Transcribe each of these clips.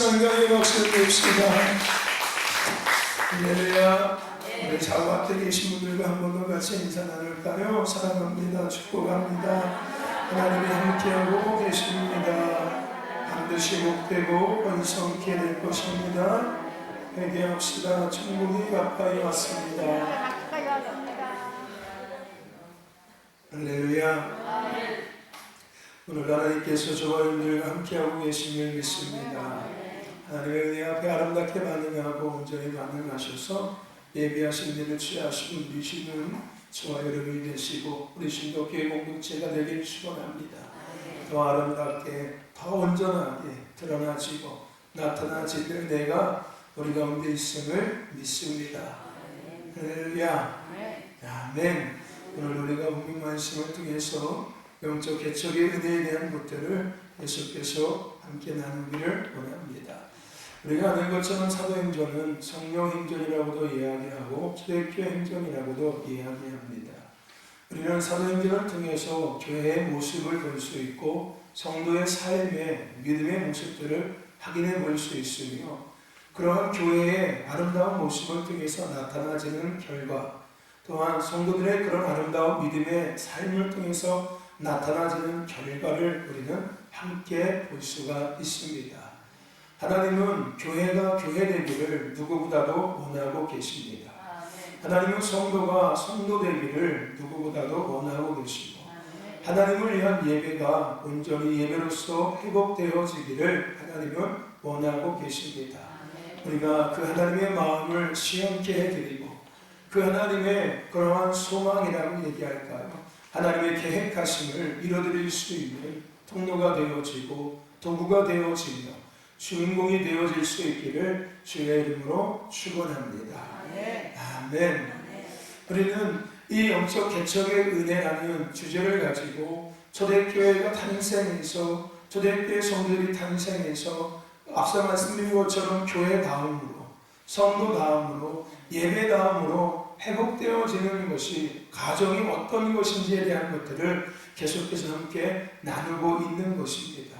성령의 박수를 드립시다. 할렐루야. 우리 좌우 앞에 계신 분들과 한 번 더 같이 인사 나눌까요? 사랑합니다. 축복합니다. 하나님이 함께하고 계십니다. 반드시 복되고 번성케 될 것입니다. 회개합시다. 천국이 가까이 왔습니다. 할렐루야. 오늘 하나님께서 저와 여러분들과 함께하고 계심을 믿습니다. 하나님의 은혜 앞에 아름답게 반응하고 온전히 반응하셔서 예비하신 일을 취하시고 누리시는 저와 여러분이 되시고 우리 신도교회 공동체가 되길 축원합니다. 더 아름답게 더 온전하게 드러나지고 나타나질 은혜가 우리 가운데 있음을 믿습니다. 할렐루야. 아멘. 오늘 우리가 복음 말씀을 통해서 영적 개척의 은혜에 대한 것들을 계속해서 함께 나누기를 원합니다. 우리가 아는 것처럼 사도행전은 성령행전이라고도 이야기하고 초대교회 행전이라고도 이야기합니다. 우리는 사도행전을 통해서 교회의 모습을 볼 수 있고 성도의 삶의 믿음의 모습들을 확인해 볼 수 있으며 그러한 교회의 아름다운 모습을 통해서 나타나지는 결과 또한 성도들의 그런 아름다운 믿음의 삶을 통해서 나타나지는 결과를 우리는 함께 볼 수가 있습니다. 하나님은 교회가 교회 되기를 누구보다도 원하고 계십니다. 하나님은 성도가 성도 되기를 누구보다도 원하고 계시고 하나님을 위한 예배가 온전히 예배로서 회복되어지기를 하나님은 원하고 계십니다. 우리가 그 하나님의 마음을 시험케 해드리고 그 하나님의 그러한 소망이라고 얘기할까요? 하나님의 계획하심을 이뤄드릴 수 있는 통로가 되어지고 도구가 되어지며 주인공이 되어질 수 있기를 주의 이름으로 축원합니다. 아멘. 우리는 이 영적 개척의 은혜라는 주제를 가지고 초대교회가 탄생해서 초대교회 성도들이 탄생해서 앞서 말씀드린 것처럼 교회 다음으로 성도 다음으로 예배 다음으로 회복되어지는 것이 가정이 어떤 것인지에 대한 것들을 계속해서 함께 나누고 있는 것입니다.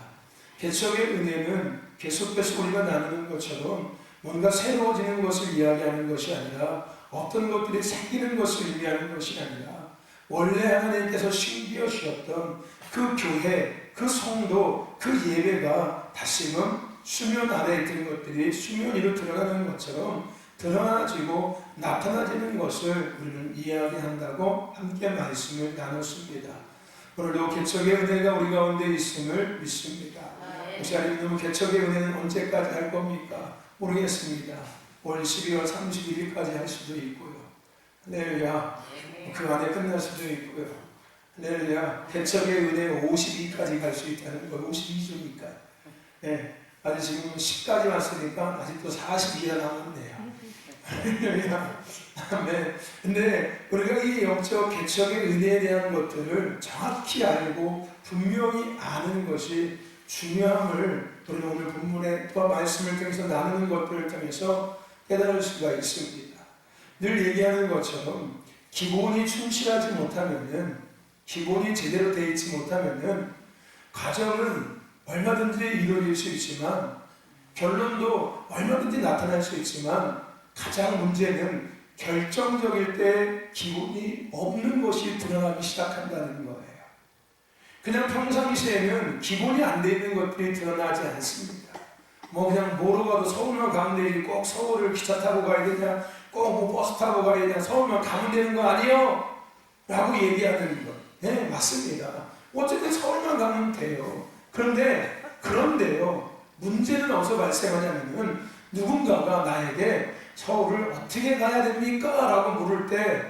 개척의 은혜는 계속해서 우리가 나누는 것처럼 뭔가 새로워지는 것을 이야기하는 것이 아니라 어떤 것들이 생기는 것을 의미하는 것이 아니라 원래 하나님께서 심기어 주셨던 그 교회, 그 성도, 그 예배가 다시금 수면 아래에 있던 것들이 수면 위로 드러나는 것처럼 드러나지고 나타나지는 것을 우리는 이야기한다고 함께 말씀을 나눴습니다. 오늘도 개척의 은혜가 우리 가운데 있음을 믿습니다. 혹시 하나님 개척의 은혜는 언제까지 할 겁니까? 모르겠습니다. 올 12월 31일까지 할 수도 있고요. 할렐루야. 그 안에 끝날 수도 있고요. 할렐루야. 개척의 은혜는 52까지 갈 수 있다는 거 52주니까. 네. 아직 지금 10까지 왔으니까 아직도 42가 남았네요. 아멘. 근데 우리가 이 영적 개척의 은혜에 대한 것들을 정확히 알고 분명히 아는 것이 중요함을 우리는 오늘 본문의 말씀을 통해서 나누는 것들을 통해서 깨달을 수가 있습니다. 늘 얘기하는 것처럼 기본이 충실하지 못하면은 기본이 제대로 되어 있지 못하면은 과정은 얼마든지 이루어질 수 있지만 결론도 얼마든지 나타날 수 있지만 가장 문제는 결정적일 때 기본이 없는 것이 드러나기 시작한다는 거예요. 그냥 평상시에는 기본이 안 돼 있는 것들이 드러나지 않습니다. 뭐 그냥 뭐로 가도 서울만 가면 되지 꼭 서울을 기차 타고 가야 되냐 꼭 뭐 버스 타고 가야 되냐 서울만 가면 되는 거 아니요? 라고 얘기하는 것. 네 맞습니다. 어쨌든 서울만 가면 돼요. 그런데요 문제는 어디서 발생하냐면은 누군가가 나에게 서울을 어떻게 가야 됩니까? 라고 물을 때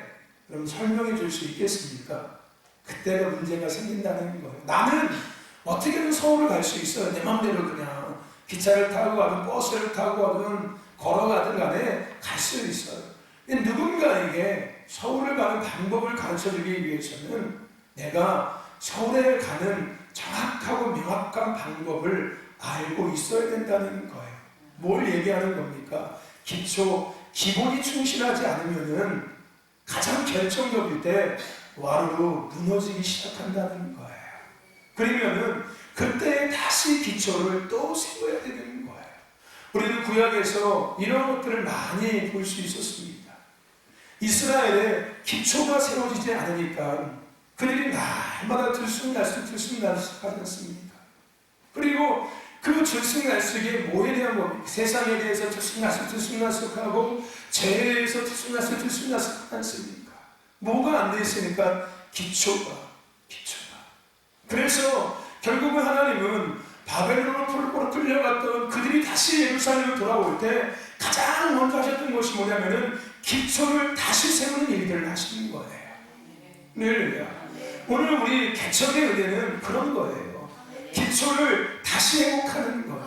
그럼 설명해 줄 수 있겠습니까? 그때가 문제가 생긴다는 거예요. 나는 어떻게든 서울을 갈 수 있어요. 내 맘대로 그냥 기차를 타고 가든 버스를 타고 가든 걸어가든 간에 갈 수 있어요. 근데 누군가에게 서울을 가는 방법을 가르쳐주기 위해서는 내가 서울에 가는 정확하고 명확한 방법을 알고 있어야 된다는 거예요. 뭘 얘기하는 겁니까? 기본이 충실하지 않으면은 가장 결정적일 때 와르르 무너지기 시작한다는 거예요. 그러면은 그때 다시 기초를 또 세워야 되는 거예요. 우리는 구약에서 이런 것들을 많이 볼 수 있었습니다. 이스라엘의 기초가 세워지지 않으니까 그들이 날마다 들쑥날쑥하지 않습니까? 그리고 그 들쑥날쑥이 뭐에 대한 겁니까? 세상에 대해서 들쑥날쑥하고 죄에 대해서 들쑥날쑥하지 않습니까? 뭐가 안 돼 있으니까 기초가. 그래서 결국은 하나님은 바벨론으로 끌려갔던 그들이 다시 예루살렘으로 돌아올 때 가장 먼저 하셨던 것이 뭐냐면은 기초를 다시 세우는 일들을 하시는 거예요. 할렐루야. 오늘 우리 개척의 은혜는 그런 거예요. 기초를 다시 회복하는 것.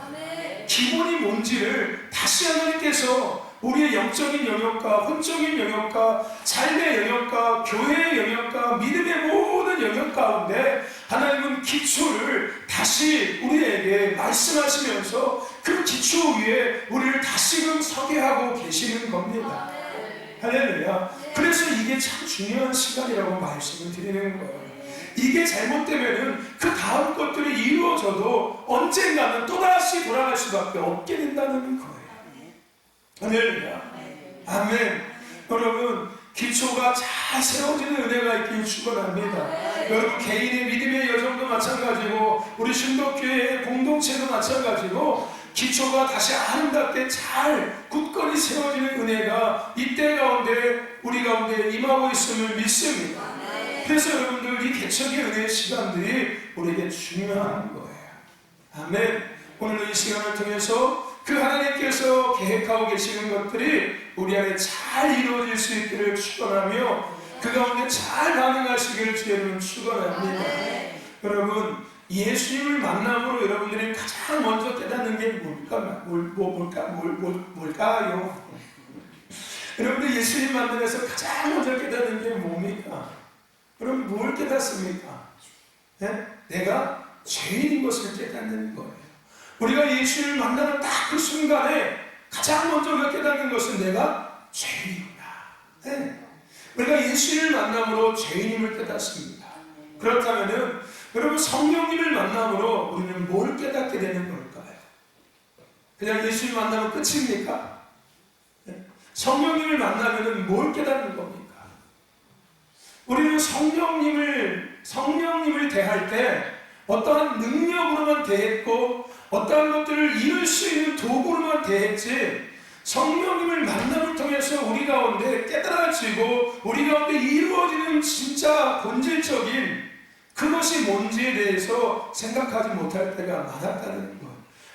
기본이 뭔지를 다시 하나님께서 우리의 영적인 영역과 혼적인 영역과 삶의 영역과 교회의 영역과 믿음의 모든 영역 가운데 하나님은 기초를 다시 우리에게 말씀하시면서 그 기초 위에 우리를 다시금 서게 하고 계시는 겁니다. 할렐루야. 그래서 이게 참 중요한 시간이라고 말씀을 드리는 거예요. 이게 잘못되면은 그 다음 것들이 이루어져도 언젠가는 또다시 돌아갈 수밖에 없게 된다는 거예요. 할렐루야. 아멘. 여러분, 기초가 잘 세워지는 은혜가 있길 축원합니다. 여러분, 개인의 믿음의 여정도 마찬가지고 우리 신도교회의 공동체도 마찬가지고 기초가 다시 아름답게 잘 굳건히 세워지는 은혜가 이때 가운데 우리 가운데 임하고 있음을 믿습니다. 그래서 여러분들 이 개척의 은혜의 시간들이 우리에게 중요한 거예요. 아멘. 오늘 이 시간을 통해서 그 하나님께서 계획하고 계시는 것들이 우리 안에 잘 이루어질 수 있기를 축원하며 그 가운데 잘 반응하시기를 주님은 축원합니다. 여러분, 예수님을 만남으로 여러분들이 가장 먼저 깨닫는 게 뭘까요? 여러분들 예수님 만남에서 가장 먼저 깨닫는 게 뭡니까? 그럼 뭘 깨닫습니까? 네? 내가 죄인인 것을 깨닫는 거예요. 우리가 예수를 만나는 딱 그 순간에 가장 먼저 깨닫는 것은 내가 죄인이구나. 네? 우리가 예수를 만남으로 죄인임을 깨닫습니다. 그렇다면은 여러분 성령님을 만남으로 우리는 뭘 깨닫게 되는 걸까요? 그냥 예수를 만나면 끝입니까? 네? 성령님을 만나면은 뭘 깨닫는 겁니까? 우리는 성령님을 대할 때 어떠한 능력으로만 대했고 어떠한 것들을 이룰 수 있는 도구로만 대했지 성령님을 만남을 통해서 우리 가운데 깨달아지고 우리 가운데 이루어지는 진짜 본질적인 그것이 뭔지에 대해서 생각하지 못할 때가 많았다는 것.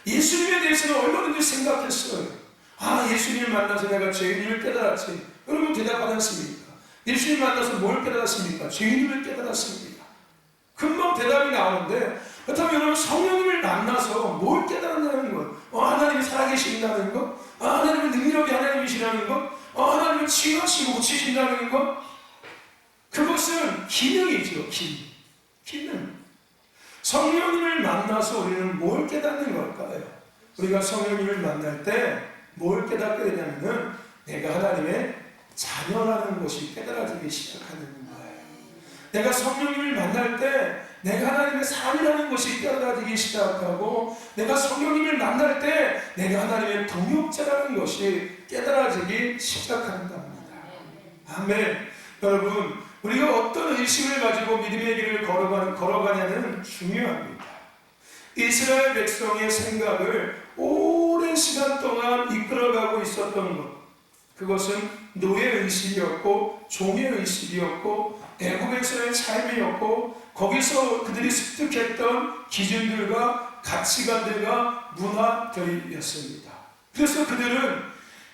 예수님에 대해서는 얼마든지 생각했어요. 아, 예수님을 만나서 내가 죄인임을 깨달았지. 여러분 대답하지 않습니까? 예수님 만나서 뭘 깨달았습니까? 죄인임을 깨달았습니다. 금방 대답이 나오는데 그렇다면 여러분 성령님을 만나서 뭘 깨달았냐는 것, 하나님이 살아계신다는 것, 하나님의 능력이 하나님이시라는 것, 하나님은 치유하시고 고치신다는 것, 그것은 기능이죠. 기능. 성령님을 만나서 우리는 뭘 깨닫는 걸까요? 우리가 성령님을 만날 때 뭘 깨닫게 되냐면은 내가 하나님의 자녀라는 것이 깨달아지기 시작하는 거예요. 내가 성령님을 만날 때 내가 하나님의 사람이라는 것이 깨달아지기 시작하고 내가 성령님을 만날 때 내가 하나님의 동역자라는 것이 깨달아지기 시작한답니다. 아멘. 여러분, 우리가 어떤 의식을 가지고 믿음의 길을 걸어가냐는 중요합니다. 이스라엘 백성의 생각을 오랜 시간 동안 이끌어가고 있었던 것, 그것은 노예의식이었고 종의의식이었고 애국에서의 삶이었고 거기서 그들이 습득했던 기준들과 가치관들과 문화들이었습니다. 그래서 그들은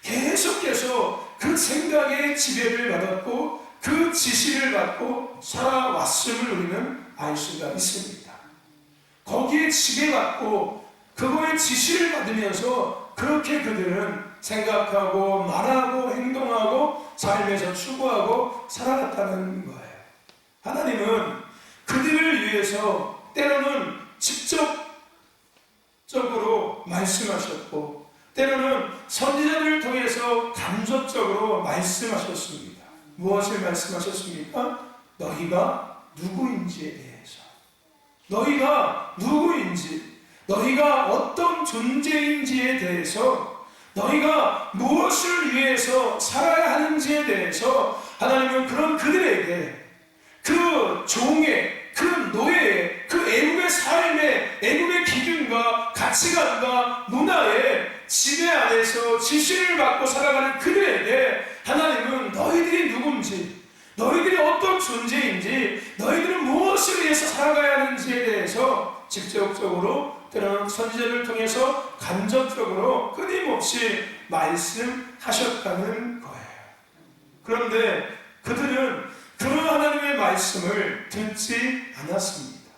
계속해서 그 생각의 지배를 받았고 그 지시를 받고 살아왔음을 우리는 알 수가 있습니다. 거기에 지배받고 그거의 지시를 받으면서 그렇게 그들은 생각하고 말하고 행동하고 삶에서 추구하고 살아갔다는 거예요. 하나님은 그들을 위해서 때로는 직접적으로 말씀하셨고 때로는 선지자들을 통해서 간접적으로 말씀하셨습니다. 무엇을 말씀하셨습니까? 너희가 누구인지에 대해서. 너희가 누구인지, 너희가 어떤 존재인지에 대해서, 너희가 무엇을 위해서 살아야 하는지에 대해서 하나님은 그런 그들에게 그 종의, 그 노예의, 그 애국의 삶의, 애국의 기준과 가치관과 문화의 지배 안에서 지시를 받고 살아가는 그들에게 하나님은 너희들이 누군지, 너희들이 어떤 존재인지, 너희들은 무엇을 위해서 살아가야 하는지에 대해서 직접적으로 때로는 선지자를 통해서 간접적으로 끊임없이 말씀하셨다는 거예요. 그런데 그들은 그런 하나님의 말씀을 듣지 않았습니다.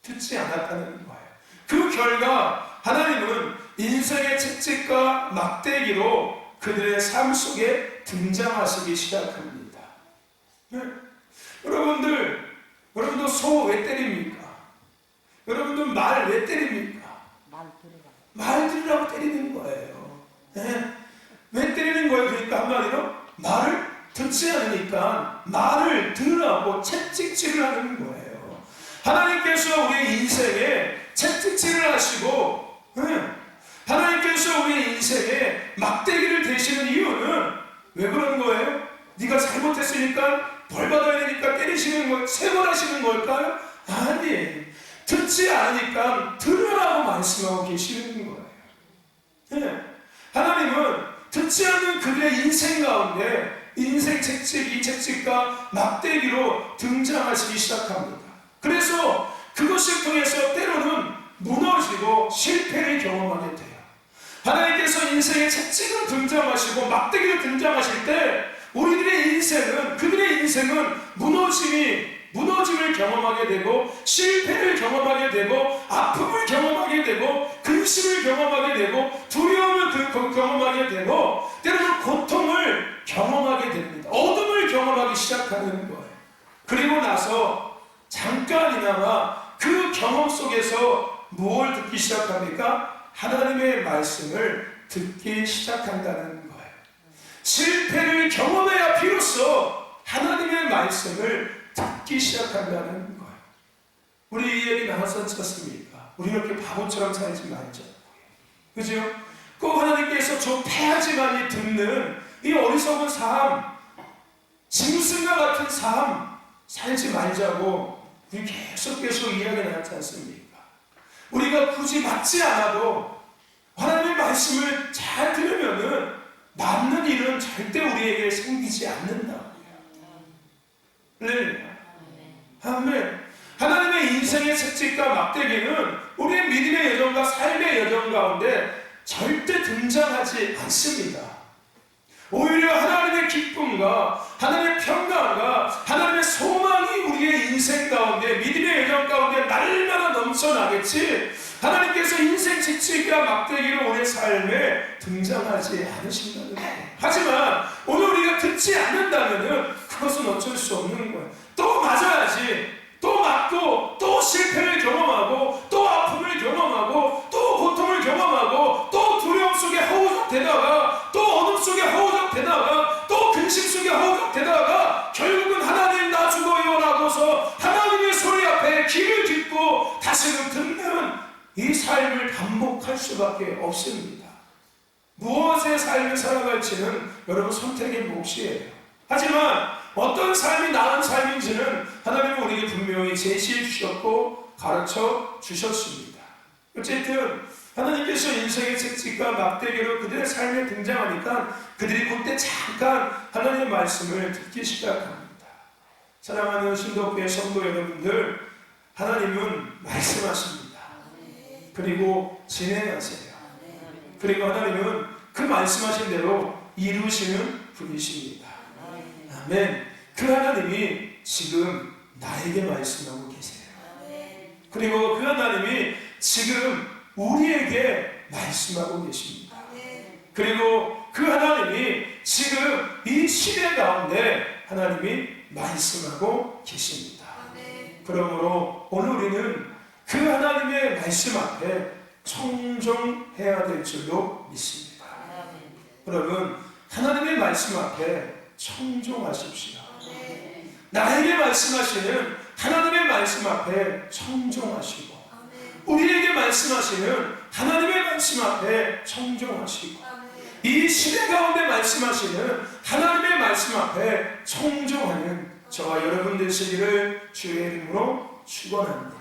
듣지 않았다는 거예요. 그 결과 하나님은 인생의 채찍과 막대기로 그들의 삶 속에 등장하시기 시작합니다. 네? 여러분도 소 왜 때립니까? 여러분들 말 왜 때립니까? 말 들으라고 때리는 거예요. 네? 왜 때리는 거예요? 그러니까 한마디로 말을 듣지 않으니까 말을 들으라고 채찍질을 하는 거예요. 하나님께서 우리의 인생에 채찍질을 하시고, 하나님께서 우리의 인생에 막대기를 대시는 이유는 왜 그런 거예요? 네가 잘못했으니까 벌 받아야 되니까 때리시는 걸, 세벌하시는 걸까요? 아니, 듣지 않으니까 들으라고 말씀하고 계시는 거예요. 네. 하나님은 듣지 않는 그들의 인생 가운데 인생 채찍, 이 채찍과 막대기로 등장하시기 시작합니다. 그래서 그것을 통해서 때로는 무너지고 실패를 경험하게 돼요. 하나님께서 인생의 채찍을 등장하시고 막대기를 등장하실 때 우리들의 인생은, 그들의 인생은 무너짐을 경험하게 되고, 실패를 경험하게 되고, 아픔을 경험하게 되고, 근심을 경험하게 되고, 두려움을 경험하게 되고, 때로는 고통을 경험하게 됩니다. 어둠을 경험하기 시작하는 거예요. 그리고 나서 잠깐이나마 그 경험 속에서 무엇을 듣기 시작합니까? 하나님의 말씀을 듣기 시작한다는 거예요. 실패를 경험해야 비로소 하나님의 말씀을 듣기 시작한다는 거예요. 우리 이 얘기 나눠서 쳤습니까? 우리 이렇게 바보처럼 살지 말자. 그죠? 꼭 하나님께서 좀 패하지만이 듣는 이 어리석은 삶, 짐승과 같은 삶 살지 말자고 우리 계속 이야기 나왔지 않습니까? 우리가 굳이 맞지 않아도 하나님의 말씀을 잘 들으면은 맞는 일은 절대 우리에게 생기지 않는다. 네. 아멘. 하나님의 인생의 채찍과 막대기는 우리의 믿음의 여정과 삶의 여정 가운데 절대 등장하지 않습니다. 오히려 하나님의 기쁨과 하나님의 평강과 하나님의 소망이 우리의 인생 가운데, 믿음의 여정 가운데 날마다 넘쳐나겠지, 하나님께서 인생 채찍과 막대기로 우리의 삶에 등장하지 않으신다는 거예요. 하지만 오늘 우리가 듣지 않는다면 그것은 어쩔 수 없는 거예요. 또 맞아야지, 또 맞고, 또 실패를 경험하고, 또 아픔을 경험하고, 또 고통을 경험하고, 또 두려움 속에 허우적대다가, 또 어둠 속에 허우적대다가, 또 근심 속에 허우적대다가 결국은 하나님 나 죽어요 라고서 하나님의 소리 앞에 귀를 깃고 다시는 듣는 이 삶을 반복할 수밖에 없습니다. 무엇의 삶을 살아갈지는 여러분 선택의 몫이에요. 하지만 어떤 삶이 나은 삶인지는 하나님은 우리에게 분명히 제시해 주셨고 가르쳐 주셨습니다. 어쨌든 하나님께서 인생의 채찍과 막대기로 그들의 삶에 등장하니까 그들이 그때 잠깐 하나님의 말씀을 듣기 시작합니다. 사랑하는 신도교회 성도 여러분들, 하나님은 말씀하십니다. 그리고 진행하세요. 그리고 하나님은 그 말씀하신 대로 이루시는 분이십니다. 아멘. 그 하나님이 지금 나에게 말씀하고 계세요. 그리고 그 하나님이 지금 우리에게 말씀하고 계십니다. 그리고 그 하나님이 지금 이 시대 가운데 하나님이 말씀하고 계십니다. 그러므로 오늘 우리는 그 하나님의 말씀 앞에 청종해야 될 줄로 믿습니다. 여러분, 하나님의 말씀 앞에 청종하십시오. 나에게 말씀하시는 하나님의 말씀 앞에 청종하시고, 우리에게 말씀하시는 하나님의 말씀 앞에 청종하시고 이 시대 가운데 말씀하시는 하나님의 말씀 앞에 청종하는 저와 여러분 되시기를 주의 이름으로 축원합니다.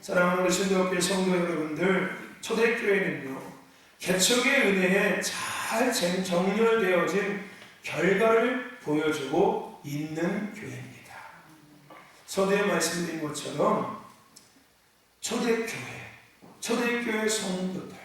사랑하는 신도교회 성도 여러분들, 초대교회는요 개척의 은혜에 잘 정렬되어진 결과를 보여주고 있는 교회입니다. 서두에 말씀드린 것처럼 초대교회 성도들,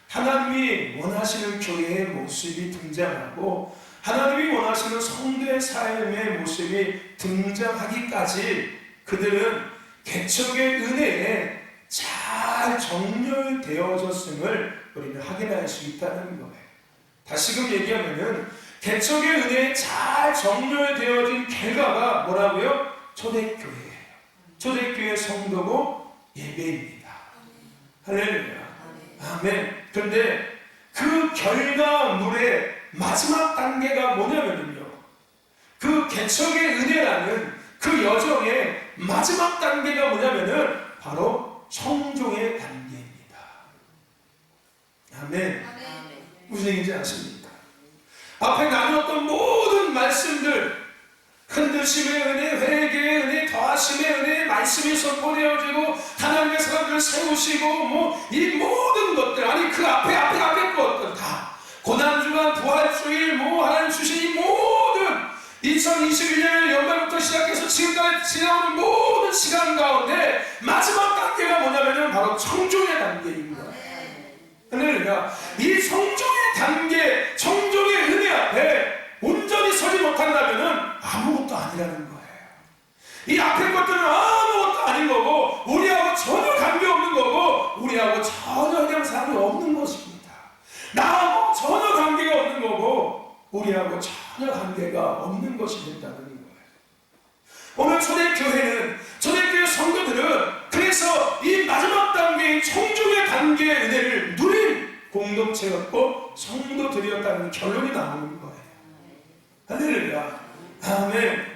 하나님이 원하시는 교회의 모습이 등장하고 하나님이 원하시는 성도의 삶의 모습이 등장하기까지 그들은 개척의 은혜에 잘 정렬되어졌음을 우리는 확인할 수 있다는 거예요. 다시금 얘기하면은 개척의 은혜에 잘 정렬되어진 결과가 뭐라고요? 초대교회예요. 초대교회 성도고 예배입니다. 할렐루야. 아멘. 그런데 그 결과물의 마지막 단계가 뭐냐면요, 그 개척의 은혜라는 그 여정의 마지막 단계가 뭐냐면은 바로 청종의 단계입니다. 아멘. 무슨 얘기인지 아십니까? 앞에 나누었던 모든 말씀들, 흔드심의 은혜, 회개의 은혜, 더하심의 은혜, 말씀이 선포되어지고 하나님의 사람들을 세우시고 이 모든 것들, 아니 그 앞에 것들 다 고난주간, 부활주일, 하나님 주신 이 모든 2021년의 연말부터 시작해서 지금까지 지나오는 모든 시간 가운데 마지막 단계가 뭐냐면은 바로 청종의 단계입니다. 할렐루야. 이 청종의 단계, 청종의 은혜 앞에 온전히 서지 못한다면은 아무것도 아니라는 거예요. 이 앞에 것들은 아무것도 아닌 거고 우리하고 전혀 관계없는 거고 우리하고 전혀 영상이 없는 것입니다. 나하고 전혀 관계가 없는 거고 우리하고 전혀 관계가 없는 것이 된다는 거예요. 오늘 초대교회 성도들은 그래서 이 마지막 단계인 청종의 단계의 은혜를 누린 공동체였고 성도들이었다는 결론이 나오는 거예요. 할렐루야. 아멘.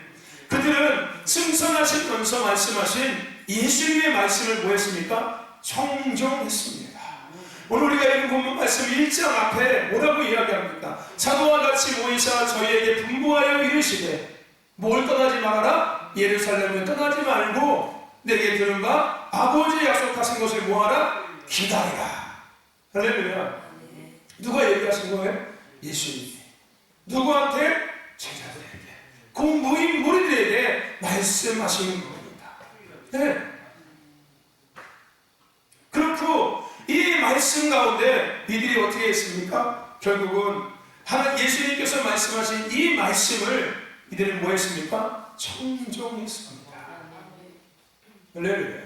그들은 승선하시면서 말씀하신 예수님의 말씀을 뭐 했습니까? 청종했습니다. 오늘 우리가 읽은 본문 말씀 1장 앞에 뭐라고 이야기합니까? 사도와 같이 모이사 저희에게 분부하여 이르시되 뭘 떠나지 말아라? 예루살렘을 떠나지 말고 내게 들은 바 아버지 약속하신 것을 뭐하라? 기다리라. 할렐루야. 누가 얘기하신 거예요? 예수님이. 누구한테? 제자들에게, 그 모인 무리들에게 말씀하시는 겁니다. 네. 그렇고 이 말씀 가운데 이들이 어떻게 했습니까? 결국은 예수님께서 말씀하신 이 말씀을 이들은 뭐 했습니까? 청종했습니다. 할렐루야.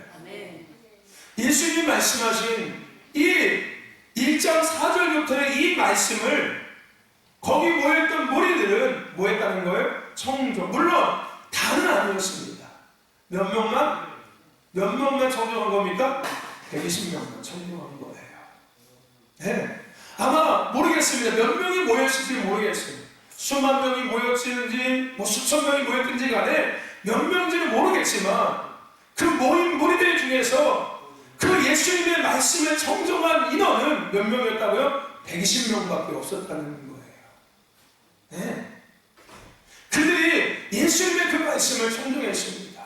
예수님이 말씀하신 이 1장 4절부터의 이 말씀을 거기 모였던 무리들은 뭐 했다는 거예요? 청종. 물론 다는 아니었습니다. 몇 명만 청종한 겁니까? 120명만 청종한 거예요. 네. 아마 모르겠습니다. 몇 명이 모였을지 모르겠어요. 수만 명이 모였는지 수천 명이 모였든지 간에 몇 명인지는 모르겠지만 그 모인 무리들 중에서 그 예수님의 말씀을 청종한 인원은 몇 명이었다고요? 120명밖에 없었다는 거예요. 네. 그들이 예수님의 그 말씀을 청종했습니다.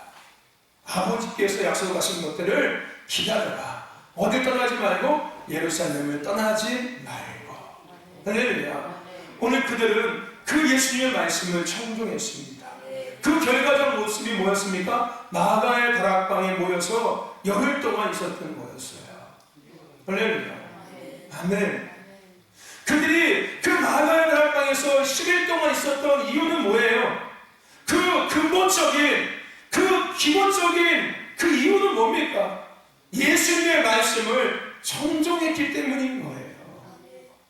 아버지께서 약속하신 것들을 기다려라. 어딜 떠나지 말고 예루살렘을 떠나지 말고. 할렐루야. 오늘 그들은 그 예수님의 말씀을 청종했습니다. 그 결과적 모습이 뭐였습니까? 마가의 다락방에 모여서 열흘 동안 있었던 거였어요. 할렐루야. 아멘. 그들이 그 마가의 다락방에서 10일 동안 있었던 이유는 뭐예요? 그 근본적인, 그 기본적인 그 이유는 뭡니까? 예수님의 말씀을 청종했기 때문인 거예요.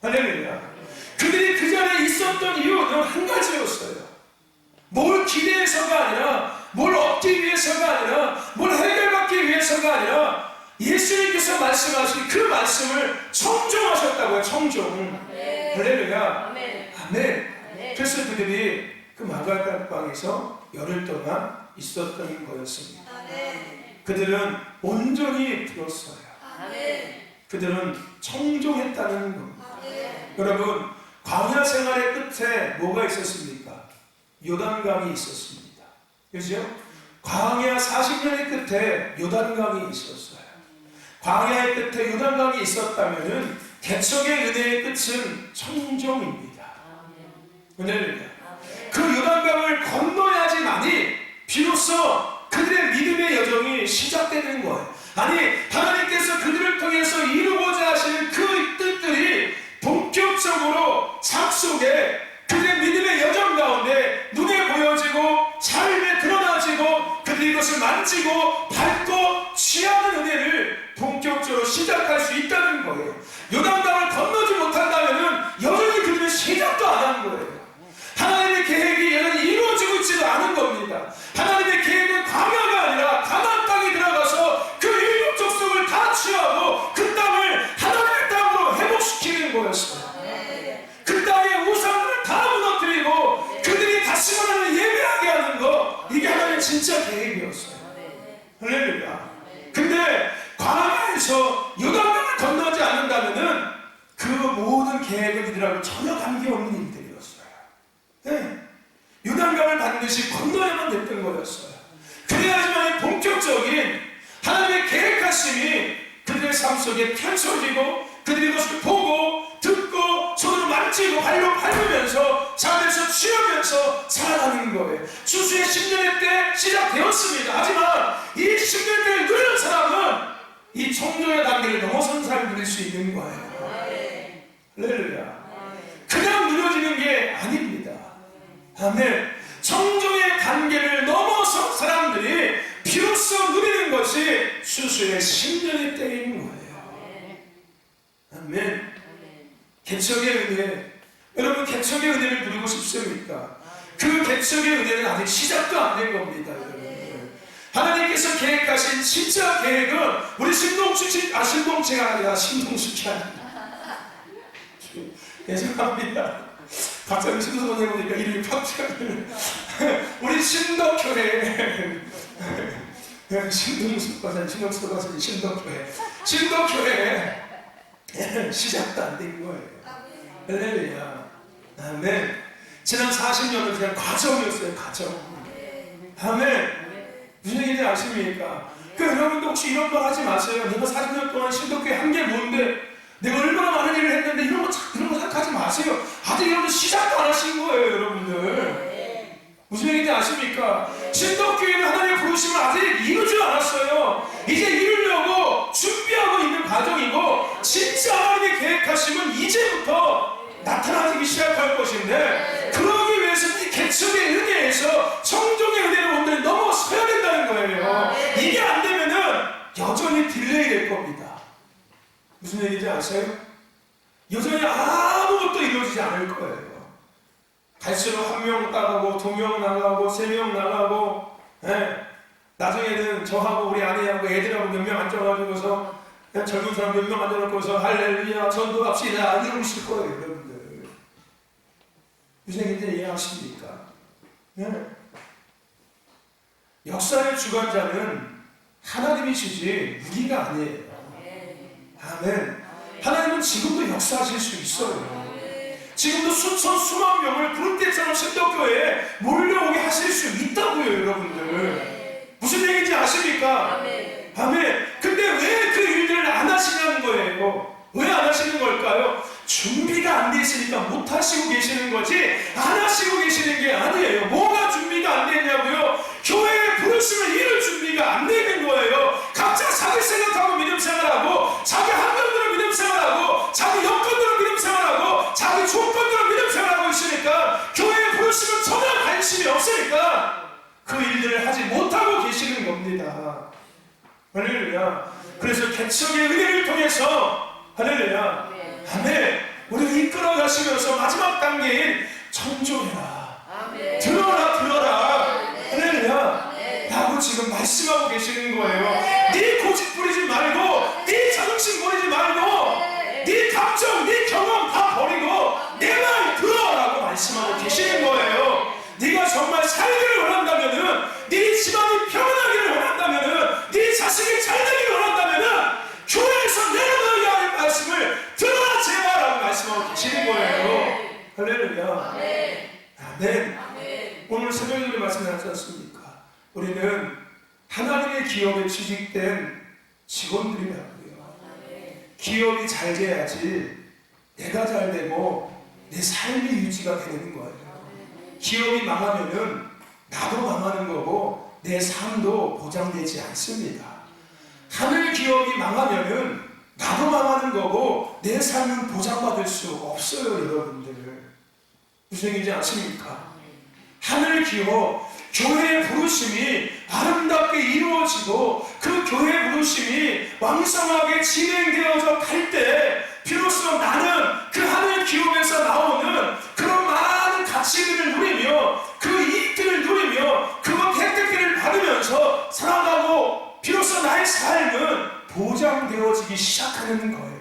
할렐루야. 그들이 그 자리에 있었던 이유는 한 가지였어요. 뭘 기대해서가 아니라, 뭘 얻기 위해서가 아니라, 뭘 해결받기 위해서가 아니라 예수님께서 말씀하신 그 말씀을 청종하셨다고요. 청종. 할렐루야. 아멘. 그래서 그들이 그 마가다락방에서 열흘 동안 있었던 거였습니다. 그들은 온전히 들었어요. 그들은 청종했다는 겁니다. 여러분, 광야 생활의 끝에 뭐가 있었습니까? 요단강이 있었습니다. 그렇죠? 광야 40년의 끝에 요단강이 있었어요. 광야의 끝에 요단강이 있었다면 개척의 은혜의 끝은 청종입니다. 오늘 그 요단강을 건너야지만이 비로소 그들의 믿음의 여정이 시작되는 거예요. 아니, 하나님께서 그들을 통해서 이루고자 하시는 그 뜻들이 본격적으로 삶 속에 그들의 믿음의 여정 가운데 눈에 보여지고 삶에 드러나지고 그들이 이것을 만지고 밟고 취하는 은혜를 본격적으로 시작할 수 있다는 거예요. 요단강을 건너지 못한다면 여전히 그들은 시작도 안 한 거예요. 하나님의 계획이 여전히 이루어지고 있지도 않은 겁니다. 하나님의 계획은 광야가 아니라 가나안 땅에 들어가서 그 일곱 족속을 다 취하고 그 땅을 하나님의 땅으로 회복시키는 거였어요. 그 땅의 우상을 다 무너뜨리고 그들이 다시 말하는 예배하게 하는 거, 이게 하나님의 진짜 계획이었어요. 할렐루야. 근데 광야에서 요단강을 건너지 않는다면은 그 모든 계획은 이들하고 전혀 관계없는 일들이었어요. 네. 요단강을 반드시 건너야만 됐던 거였어요. 그래야지만 본격적인 하나님의 계획하심이 그들의 삶 속에 펼쳐지고 그들이 그것을 보고 듣고 손으로 만지고 발로 밟으면서 삶에서 취하면서 살아가는 거예요. 추수의 10년의 때 시작되었습니다. 하지만 이 10년 때를 누리는 사람은 이 청정의 단계를 넘어선 사람이 누릴 수 있는 거예요. 할렐루야. 그냥 누려지는 게 아닙니다. 아멘. 청정의 단계를 넘어선 사람들이 비로소 누리는 것이 추수의 10년의 때인 거예요. 아멘. 개척의 은혜. 여러분, 개척의 은혜를 누리고 싶습니까? 그 개척의 은혜는 아직 시작도 안 된 겁니다. 여러분들. 하나님께서 계획하신 진짜 계획은 우리 신동체가 아니라 신동숙이 아닙니다. 죄송합니다. 갑자기 신도선 해보니까 이름이 팍치가요. 우리 신덕교회 신동숙 과사님, 신동숙 과사님, 신덕교회 시작도 안 된 거예요. 할렐루야. 아멘. 지난 40년은 그냥 과정이었어요. 과정. 아멘. 무슨 얘기인지 아십니까? 여러분도 혹시 이런 말 하지 마세요. 내가 40년 동안 신덕교회 한 게 뭔데, 내가 얼마나 많은 일을 했는데 이런 거 생각하지 마세요. 아직 여러분 시작도 안 하신 거예요, 여러분들. 무슨 얘기인지 아십니까? 신덕교회는 하나님의 부르심을 아직 이루지 않았어요. 이제 이루려고 준비하고 있는 과정이고, 진짜 하나님의 계획하심은 이제부터 나타나기 시작할 것인데, 그러기 위해서는 이 개척의 은혜에서 청종의 은혜를 오늘 넘어서야 된다는 거예요. 이게 안 되면은 여전히 딜레이 될 겁니다. 무슨 얘기인지 아세요? 여전히 아무것도 이루어지지 않을 거예요. 갈수록 1명 나가고 2명 나가고 3명 나가고, 나중에는 저하고 우리 아내하고 애들하고 몇 명 앉아가지고서 젊은 사람 몇 명 앉아놓고서 할렐루야 전도합시다 이러실 거예요, 여러분들. 무슨 얘기인지 이해하십니까? 역사의 주관자는 하나님이시지 우리가 아니에요. 아멘. 하나님은 지금도 역사하실 수 있어요. 지금도 수천 수만 명을 구름 때처럼 신덕교회에 몰려오게 하실 수 있다고요, 여러분들. 무슨 얘기인지 아십니까? 아멘. 근데 왜 그 일들을 안 하시냐는 거예요. 왜 안 하시는 걸까요? 준비가 안 돼 있으니까 못 하시고 계시는 거지, 안 하시고 계시는 게 아니에요. 뭐가 준비가 안 됐냐고요? 교회의 부르심을 이룰 준비가 안 되는 거예요. 각자 자기 생각하고 믿음 생활하고, 자기 환경대로 믿음 생활하고, 자기 여건대로 믿음 생활하고, 자기 조건대로 믿음 생활하고 있으니까 교회의 부르심은 전혀 관심이 없으니까 그 일들을 하지 못하고 계시는 겁니다. 할렐루야. 그래서 개척의 은혜를 통해서, 할렐루야, 아멘, 우리를 이끌어 가시면서 마지막 단계인 청종해라, 들어라, 할렐루야 라고 지금 말씀하고 계시는 거예요. 네 고집 부리지 말고, 네 자존심 버리지 말고, 네 감정, 네 경험 다 버리고 내 말 들어라고 말씀하고 계시는 거예요. 네가 정말 살기를 원한다면은, 네 집안이 평안하기를 원한다면은, 네 거예요. 할렐루야. 아멘. 오늘 새벽에 말씀하지 않습니까? 우리는 하나님의 기업에 취직된 직원들이라고요. 기업이 잘 돼야지 내가 잘 되고 내 삶이 유지가 되는 거예요. 기업이 망하면은 나도 망하는 거고 내 삶도 보장되지 않습니다. 하늘 기업이 망하면은 나도 망하는 거고 내 삶은 보장받을 수 없어요, 여러분들. 무슨 얘기인지 아십니까? 하늘 기업, 교회의 부르심이 아름답게 이루어지고 그 교회의 부르심이 왕성하게 진행되어져 갈 때 비로소 나는 그 하늘 기업에서 나오는 그런 많은 가치들을 누리며 그 이익들을 누리며 그 혜택들을 받으면서 살아가고 비로소 나의 삶은 보장되어지기 시작하는 거예요.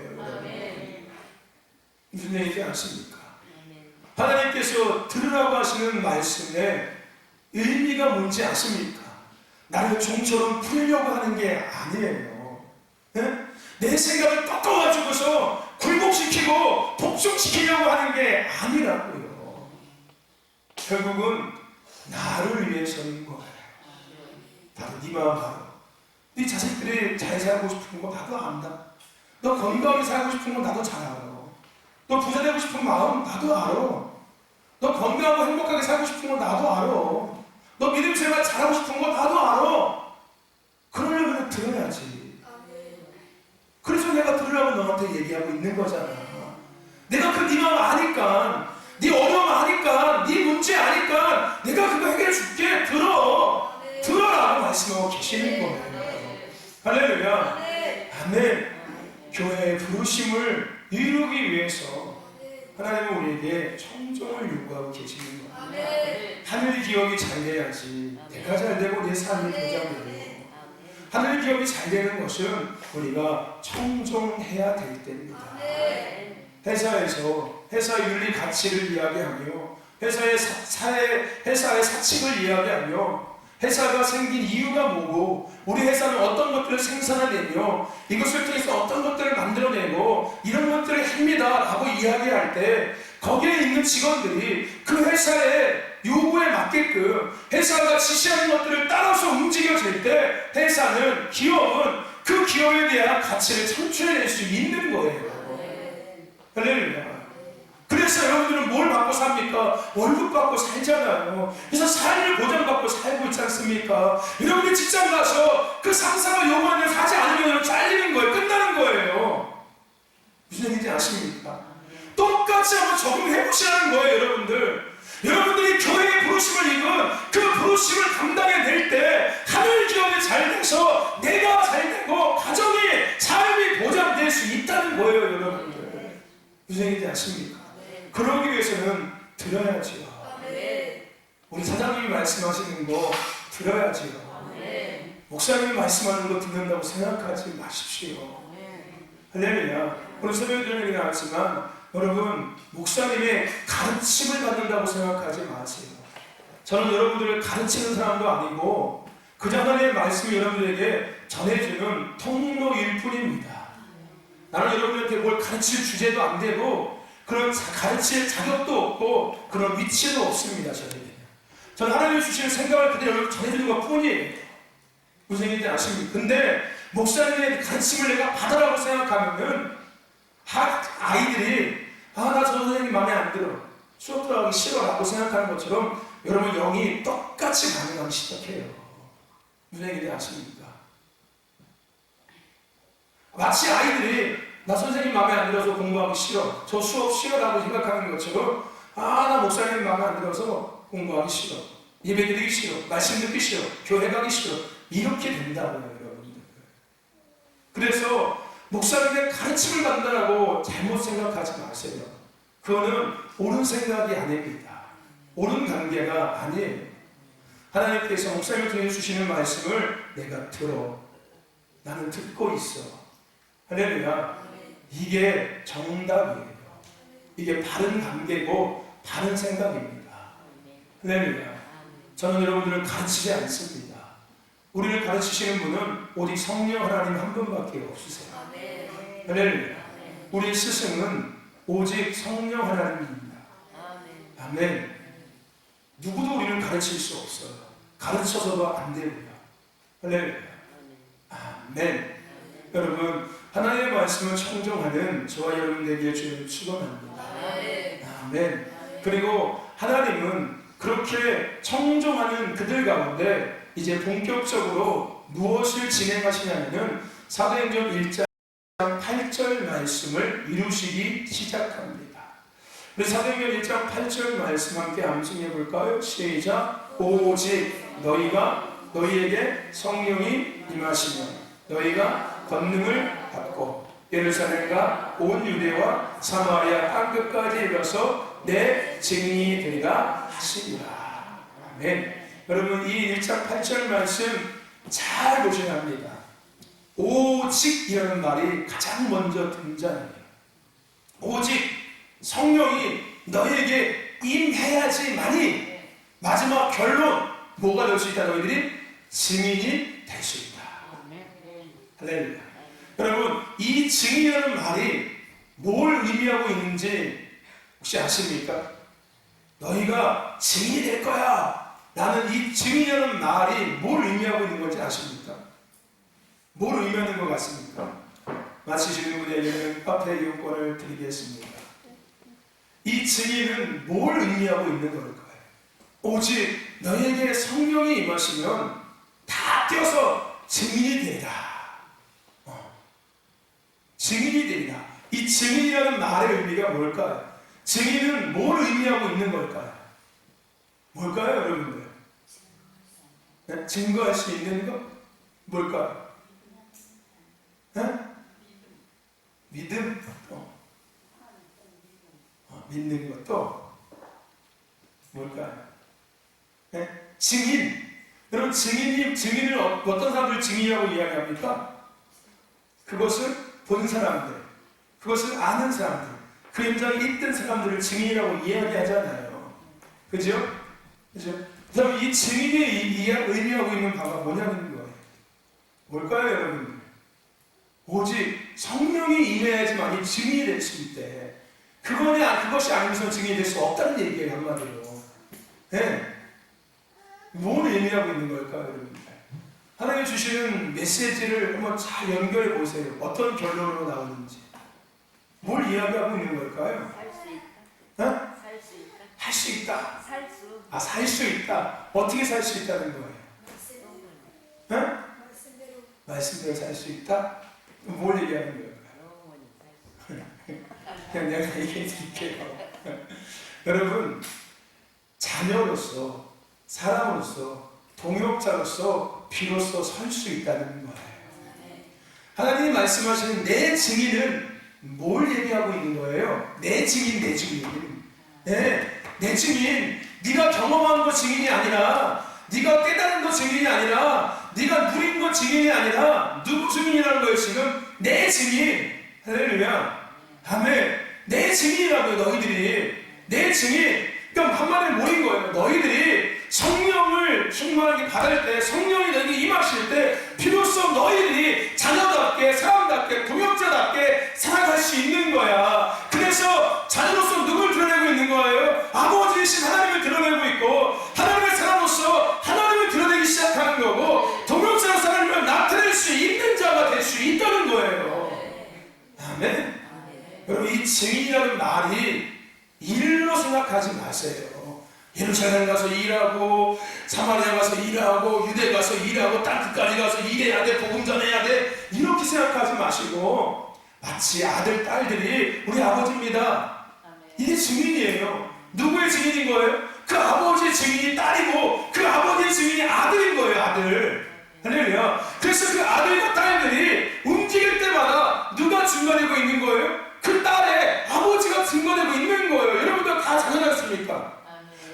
무슨 얘기인지 아십니까? 하나님께서 들으라고 하시는 말씀에 의미가 뭔지 아십니까? 나를 종처럼 풀려고 하는 게 아니에요. 네? 내 생각을 꺾어가지고서 굴복시키고 복종시키려고 하는 게 아니라고요. 결국은 나를 위해서인 거예요. 바로 네 마음 바로. 네 자식들이 잘 살고 싶은 거 나도 안다. 너 건강하게 살고 싶은 거 나도 잘 알아. 너 부자 되고 싶은 마음 나도 알아. 너 건강하고 행복하게 살고 싶은 거 나도 알아. 너 믿음 생활 잘하고 싶은 거 나도 알아. 그러려면 들어야지. 그래서 내가 들으라고 너한테 얘기하고 있는 거잖아. 내가 그 네 마음 아니까, 네 어려움 아니까, 네 문제 아니까 내가 그거 해결해 줄게. 들어라고 말씀하고 계시는 거예요. 할렐루야. 아멘. 교회의 부르심을 이루기 위해서 하나님은 우리에게 청정을 요구하고 계시는 거예요. 하늘 기업이 잘 돼야지 내가 잘 되고 내 삶이 보장되고, 하늘 기업이 잘 되는 것은 우리가 청정해야 될 때입니다. 회사에서 회사 윤리 가치를 이야기하며 회사의 사칙을 이야기하며 회사가 생긴 이유가 뭐고 우리 회사는 어떤 것들을 생산해내며 이것을 통해서 어떤 것들을 만들어내고 이런 것들을 합니다 라고 이야기할 때 거기에 있는 직원들이 그 회사의 요구에 맞게끔 회사가 지시하는 것들을 따라서 움직여질 때 회사는, 기업은 그 기업에 대한 가치를 창출해낼 수 있는 거예요. 할렐루야. 그래서 여러분들은 뭘 받고 삽니까? 월급 받고 살잖아요. 그래서 삶을 보장받고 살고 있지 않습니까? 여러분들 직장 가서 그 상사가 요구하는 대로 하지 않으면 잘리는 거예요. 끝나는 거예요. 무슨 얘기인지 아십니까? 똑같이 한번 적용해 보시라는 거예요, 여러분들. 여러분들이 교회의 부르심을 입은 그 부르심을 감당해낼 때 하늘 기업이 잘 돼서 내가 잘 되고 가정이, 삶이 보장될 수 있다는 거예요, 여러분들. 무슨 얘기인지 아십니까? 그러기 위해서는 들어야지요. 우리 사장님이 말씀하시는 거 들어야지요. 목사님이 말씀하는 거 듣는다고 생각하지 마십시오. 할렐루야. 오늘 새벽에 들은 얘기 나왔지만 여러분, 목사님의 가르침을 받는다고 생각하지 마세요. 저는 여러분들을 가르치는 사람도 아니고 그저 하나님의 말씀이 여러분들에게 전해주는 통로일 뿐입니다. 나는 여러분들한테 뭘 가르칠 주제도 안 되고 그런 가르칠 자격도 없고 그런 위치도 없습니다. 저는 하나님이 주시는 생각을 그대로 여러분 전해주는 것 뿐이에요. 무슨 얘기인지 아십니까? 근데 목사님의 가르침을 내가 받으라고 생각하면은 아이들이 나 저 선생님 마음에 안 들어, 수업 들어가기 싫어 라고 생각하는 것처럼 여러분 영이 똑같이 반응하기 시작해요. 무슨 얘기인지 아십니까? 마치 아이들이 나 선생님 마음에 안 들어서 공부하기 싫어, 저 수업 싫어 라고 생각하는 것처럼 나 목사님 마음에 안 들어서 공부하기 싫어, 예배 드리기 싫어, 말씀 듣기 싫어, 교회 가기 싫어, 이렇게 된다고요, 여러분들. 그래서 목사님의 가르침을 받는다고 잘못 생각하지 마세요. 그거는 옳은 생각이 아닙니다. 옳은 관계가 아니에요. 하나님께서 목사님을 통해 주시는 말씀을 내가 들어, 나는 듣고 있어. 할렐루야. 이게 정답이에요. 이게 바른 관계고 바른 생각입니다. 할렐루야. 저는 여러분들을 가르치지 않습니다. 우리를 가르치시는 분은 오직 성령 하나님 한 분밖에 없으세요. 할렐루야. 우리 스승은 오직 성령 하나님입니다. 아멘. 누구도 우리를 가르칠 수 없어요. 가르쳐서도 안 되고요. 할렐루야. 아멘. 여러분, 하나님의 말씀을 청종하는 저와 여러분 되기를 주님을 축원합니다. 아멘. 그리고 하나님은 그렇게 청종하는 그들 가운데 이제 본격적으로 무엇을 진행하시냐면은 사도행전 1장 8절 말씀을 이루시기 시작합니다. 우리 사도행전 1장 8절 말씀 함께 암송해 볼까요? 시작. 오직 너희에게 성령이 임하시면 너희가 권능을 받고 예루살렘과 온 유대와 사마리아 땅끝까지 이르러서 내 증인이 되리라 하시니라. 아멘. 여러분, 이 1장 8절 말씀 잘 보셔야 합니다. 오직이라는 말이 가장 먼저 등장해요. 오직 성령이 너희에게 임해야지만이 마지막 결론 뭐가 될 수 있다? 너희들이 증인이 될 수 있다. 할렐루야. 여러분, 이 증인이라는 말이 뭘 의미하고 있는지 혹시 아십니까? 너희가 증인이 될 거야 라는 이 증인이라는 말이 뭘 의미하고 있는 건지 아십니까? 뭘 의미하는 것 같습니까? 마치시는 분에게는 카페 이용권을 드리겠습니다. 이 증인은 뭘 의미하고 있는 걸까요? 오직 너희에게 성령이 임하시면 다 뛰어서 증인이 되리라. 증인이 되리라. 이 증인이라는 말의 의미가 뭘까요? 증인은 뭘 의미하고 있는 걸까요? 뭘까요, 여러분들? 네? 증거할 수 있는 것? 뭘까요? 네? 믿음? 믿는 것도 뭘까요? 네? 증인. 여러분, 증인을 어떤 사람들 증인이라고 이야기합니까? 그것을 본 사람들, 그것을 아는 사람들, 그 현장에 있던 사람들을 증인이라고 이야기하잖아요. 그죠? 그죠? 그럼 이 증인이 의미하고 있는 바가 뭐냐는 거예요. 뭘까요, 여러분들? 오직 성령이 임해야지만 이 증인이 될 수 있대. 그것이 아니면서 증인이 될 수 없다는 얘기예요, 한마디로. 네. 뭘 의미하고 있는 걸까요, 여러분들? 하나님 주시는 메시지를 한번 잘 연결해 보세요. 어떤 결론으로 나오는지. 뭘 이야기하고 있는 걸까요? 살 수 있다. 어? 살 수 있다. 할 수 있다. 살 수. 살 수 있다. 어떻게 살 수 있다는 거예요? 어? 말씀대로 살 수 있다? 뭘 얘기하는 걸까요? 그냥 내가 얘기해 드릴게요. 여러분, 자녀로서, 사람으로서, 동역자로서 비로소 설 수 있다는 거예요. 하나님이 말씀하시는 내 증인은 뭘 얘기하고 있는 거예요? 내 증인. 네, 내 증인. 네가 경험한 거 증인이 아니라, 네가 깨달은 거 증인이 아니라, 네가 누린 거 증인이 아니라, 누구 증인이라는 거예요, 지금? 내 증인. 할렐루야. 아멘. 내 증인이라고요, 너희들이. 내 증인. 그럼 한마디로 뭐인 거예요? 너희들이 성령을 충만하게 받을 때, 성령이 너에게 임하실 때 비로소 너희들이 자녀답게, 사람답게, 동역자답게 살아갈 수 있는 거야. 그래서 자녀로서 누굴 드러내고 있는 거예요? 아버지이신 하나님을 드러내고 있고, 하나님의 사람으로서 하나님을 드러내기 시작하는 거고, 동역자로서 하나님을 나타낼 수 있는 자가 될 수 있다는 거예요. 아멘. 여러분, 이 증인이라는 말이 일로 생각하지 마세요. 예루살렘 가서 일하고, 사마리아 가서 일하고, 유대 가서 일하고, 땅끝까지 가서 일해야 돼, 복음 전해야 돼, 이렇게 생각하지 마시고, 마치 아들, 딸들이 우리 아버지입니다. 이게 증인이에요. 누구의 증인인 거예요? 그 아버지의 증인이 딸이고, 그 아버지의 증인이 아들인 거예요, 아들. 할렐루야. 그래서 그 아들과 딸들이 움직일 때마다 누가 증거되고 있는 거예요? 그 딸의 아버지가 증거되고 있는 거예요. 여러분들 다 자녀였습니까?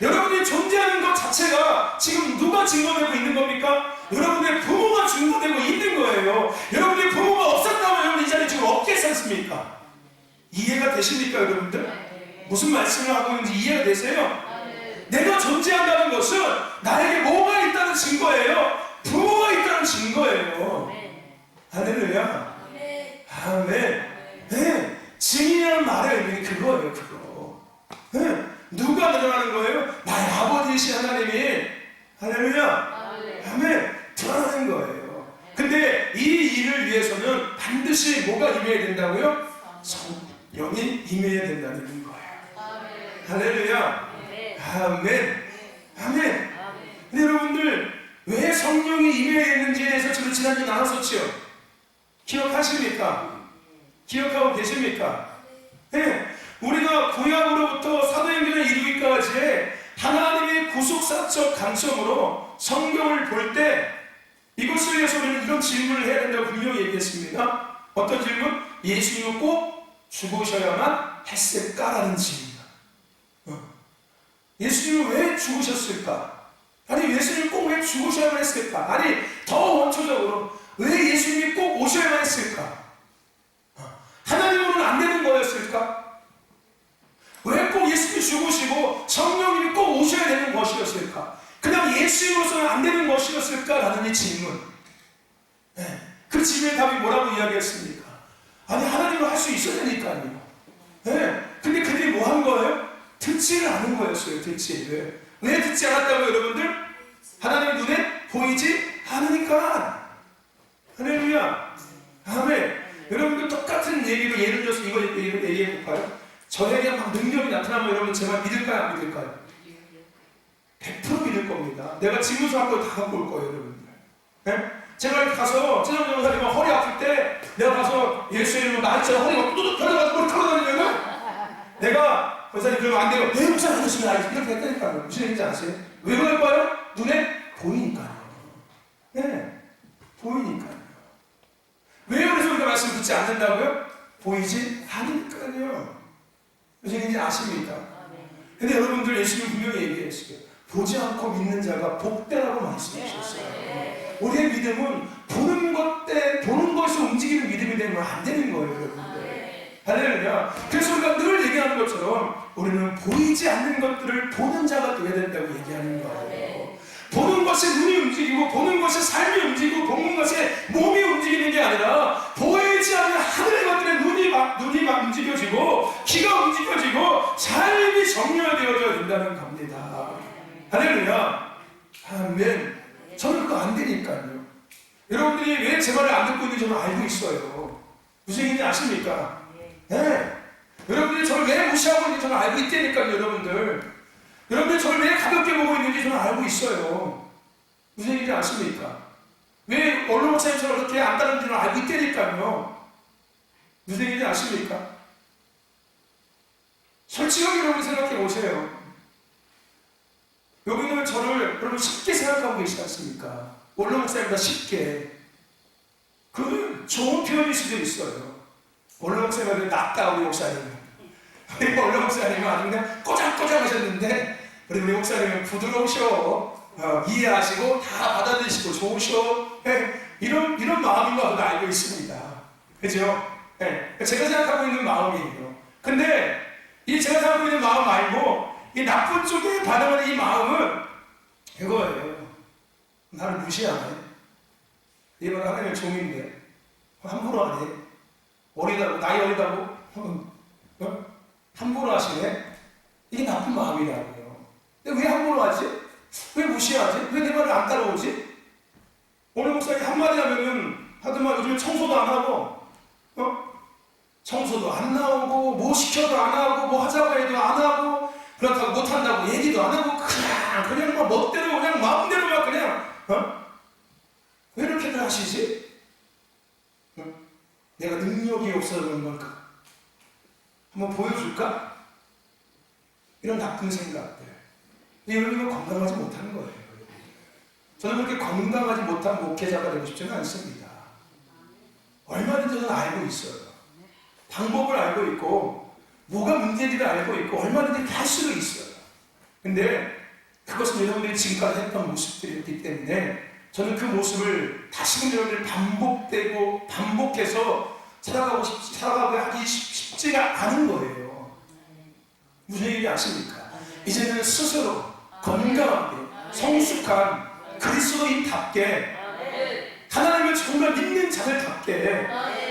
여러분이 존재하는 것 자체가 지금 누가 증거되고 있는 겁니까? 여러분의 부모가 증거되고 있는 거예요. 여러분의 부모가 없었다면 여러분 이 자리에 지금 없겠습니까? 이해가 되십니까, 여러분들? 무슨 말씀을 하고 있는지 이해가 되세요? 내가 존재한다는 것은 나에게 뭐가 있다는 증거예요. 부모가 있다는 증거예요. 할렐루야. 아멘. 네. 증인이라는 말의 의미는 그거예요. 그거. 네. 누가 드러나는 거예요? 나의 아버지이신 하나님이. 할렐루야. 아멘. 드러나는 거예요. 근데 이 일을 위해서는 반드시 뭐가 임해야 된다고요? 성령이 임해야 된다는 거예요. 할렐루야. 아멘. 아멘. 근데 여러분들 왜 성령이 임해야겠는지에 대해서 저는 지난주에 나눴었죠. 기억하십니까? 기억하고 계십니까? 네. 우리가 구약으로부터 사도행전을 이루기까지의 하나님의 구속사적 관점으로 성경을 볼 때 이것을 위해서 우리는 이런 질문을 해야 된다고 분명히 얘기했습니다. 어떤 질문? 예수님은 꼭 죽으셔야만 했을까라는 질문. 예수님은 왜 죽으셨을까? 아니 예수님은 꼭 왜 죽으셔야만 했을까? 아니 더 원초적으로 왜 예수님이 꼭 오셔야만 했을까? 하나님으로는 안 되는 거였을까? 왜 꼭 예수님이 죽으시고 성령님이 꼭 오셔야 되는 것이었을까? 그냥 예수님으로서는 안 되는 것이었을까라는 이 질문. 네. 그 질문의 답이 뭐라고 이야기했습니까? 아니 하나님은 할 수 있어야 되니까요. 네. 근데 그들이 뭐 한 거예요? 듣지를 않은 거였어요. 듣지. 왜 듣지 않았다고요 여러분들? 하나님 눈에 보이지 않으니까. 할렐루야. 아멘. 여러분들 똑같은 얘기로 예를 들어서 이거 얘기해 볼까요? 저에게 막 능력이 나타나면 여러분 제 말 믿을까요? 안 믿을까요? 100% 믿을 겁니다. 내가 집무서 한 걸 다 갖고 올 거예요 여러분들. 네? 제가 가서 찌정 전사님 허리 아플 때 내가 가서 예수의 이름으로 나있잖아 허리가 뚜둑 펴져가지고 머리 털어다니면은 내가 권사님 그러면 안 돼요. 왜 목사님 하시면 알겠어. 이렇게 했다니까요. 무슨 얘기인지 아세요? 왜 그럴까요? 눈에 보이니까요. 네, 보이니까요. 왜 그래서 우리가 말씀 듣지 않는다고요? 보이지 않으니까요. 무슨 얘기인지 아십니까? 근데 여러분들 예수님 분명히 얘기했어요. 보지 않고 믿는 자가 복되라고 말씀하셨어요. 우리의 믿음은 보는 것이 움직이는 믿음이 되면 안 되는 거예요, 여러분들. 할렐루야. 그래서 우리가 늘 얘기하는 것처럼 우리는 보이지 않는 것들을 보는 자가 되어야 된다고 얘기하는 거예요. 보는 것에 눈이 움직이고 보는 것에 삶이 움직이고 보는 것에 몸이 움직이는 게 아니라 보이지 않는 하늘의 것들에 눈이 막 움직여지고 귀가 움직여지고 삶이 정렬되어져야 된다는 겁니다. 할렐루야. 아멘. 저는 그거 안 되니까요. 여러분들이 왜 제 말을 안 듣고 있는지 저는 알고 있어요. 무슨 얘기인지 아십니까? 네. 여러분들이 저를 왜 무시하고 있는지 저는 알고 있다니까요. 여러분들이 저를 왜 가볍게 보고 있는지 저는 알고 있어요. 무슨 얘기인지 아십니까? 왜 언론 목사님처럼 그렇게 안 따르는지 저는 알고 있다니까요. 무슨 얘기인지 아십니까? 솔직하게 여러분 생각해 보세요. 여기는 저를 여러분 쉽게 생각하고 계시지 않습니까? 언론 목사님보다 쉽게. 그건 좋은 표현일 수도 있어요. 언론 목사님은 낫다 우리 목사님은. 우리 언론 목사님은 아주 그냥 꼬장꼬장 하셨는데 우리 목사님은 부드러우셔. 이해하시고 다 받아들이시고 좋으셔. 네, 이런 마음인 거 저는 알고 있습니다. 그죠? 네, 제가 생각하고 있는 마음이에요. 근데 이 제가 생각하고 있는 마음 말고 이 나쁜 쪽에 반응하는 이 마음은 이거예요. 나를 무시하네. 얘가 하나님의 종인데 함부로 하네. 어리다고 나이 어리다고 함부로 하시네. 이게 나쁜 마음이라고요. 근데 왜 함부로 하지? 왜 무시하지? 왜 내 말을 안 따라오지? 오늘 목사님 한마디 하더만 요즘에 청소도 안 하고 청소도 안 나오고 뭐 시켜도 안 하고 뭐 하자고 해도 안 하고 그렇다고 못한다고 얘기도 안 하고 그냥 막 멋대로 그냥 마음대로 막 그냥 왜 이렇게들 하시지? 내가 능력이 없어서 그런 걸까? 한번 보여줄까? 이런 나쁜 생각들. 여러분 건강하지 못하는 거예요. 저는 그렇게 건강하지 못한 목회자가 되고 싶지는 않습니다. 얼마든지 저는 알고 있어요. 방법을 알고 있고 뭐가 문제인지를 알고 있고 얼마든지 할 수도 있어요. 근데 그것은 여러분들이 지금까지 했던 모습들이었기 때문에 저는 그 모습을 다시금 여러분들이 반복해서 살아가고 하기 쉽지가 않은 거예요. 무슨 얘기인지 아십니까? 이제는 스스로 건강하게 성숙한 그리스도인답게 하나님을 정말 믿는 자들답게